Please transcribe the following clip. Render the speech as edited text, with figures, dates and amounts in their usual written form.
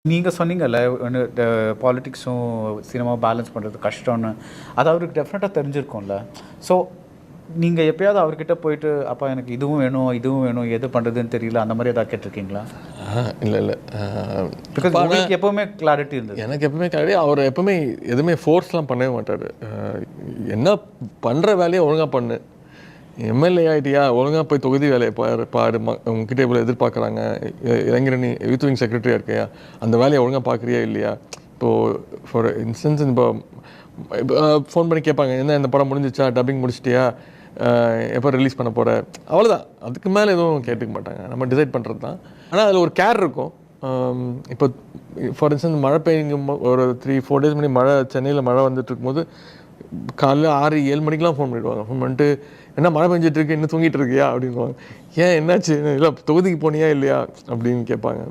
நீங்க சொன்னீங்கல்ல பாலிடிக்ஸும் சினிமாவும் பேலன்ஸ் பண்ணுறது கஷ்டம்னு. அது அவருக்கு டெஃபினட்டாக தெரிஞ்சிருக்கும்ல. ஸோ நீங்கள் எப்பயாவது அவர்கிட்ட போயிட்டு அப்பா எனக்கு இதுவும் வேணும் இதுவும் வேணும் எது பண்ணுறதுன்னு தெரியல அந்த மாதிரி ஏதாவது கேட்டிருக்கீங்களா? இல்லை இல்லை பிகாஸ் உங்களுக்கு எப்போவுமே கிளாரிட்டி இருந்தது. எனக்கு எப்பவுமே கிளாரிட்டி. அவர் எப்பவுமே எதுவுமே ஃபோர்ஸ்லாம் பண்ணவே மாட்டார். என்ன பண்ணுற வேலையை ஒழுங்காக பண்ணு. எம்எல்ஏ ஆகிட்டியா ஒழுங்காக போய் தொகுதி வேலையை பாரு உங்ககிட்ட இவ்வளோ எதிர்பார்க்குறாங்க. இளைஞரணி யூத் விங் செக்ரட்டரியாக இருக்கையா அந்த வேலையை ஒழுங்காக பார்க்குறியா இல்லையா? இப்போது ஃபார் இன்ஸ்டன்ஸ் இப்போ ஃபோன் பண்ணி கேட்பாங்க என்ன இந்த படம் முடிஞ்சிச்சா, டப்பிங் முடிச்சிட்டியா, எப்போ ரிலீஸ் பண்ண போகிற, அவ்வளோதான். அதுக்கு மேலே எதுவும் கேட்டுக்க மாட்டாங்க. நம்ம டிசைட் பண்ணுறது தான். ஆனால் அதில் ஒரு கேர் இருக்கும். இப்போ ஃபார் இன்ஸ்டன்ஸ் மழை பெய்யும் ஒரு 3-4 டேஸ் முன்னாடி மழை சென்னையில் மழை வந்துட்டு இருக்கும்போது காலையில் 6-7 மணிக்கெலாம் ஃபோன் பண்ணிவிடுவாங்க. ஃபோன் பண்ணிட்டு என்ன மழை பெஞ்சிட்டு இருக்கு, இன்னும் தூங்கிட்டு இருக்கியா அப்படின்வாங்க. ஏன் என்னாச்சு, இல்லை தொகுதிக்கு போனியா இல்லையா அப்படின்னு கேட்பாங்க.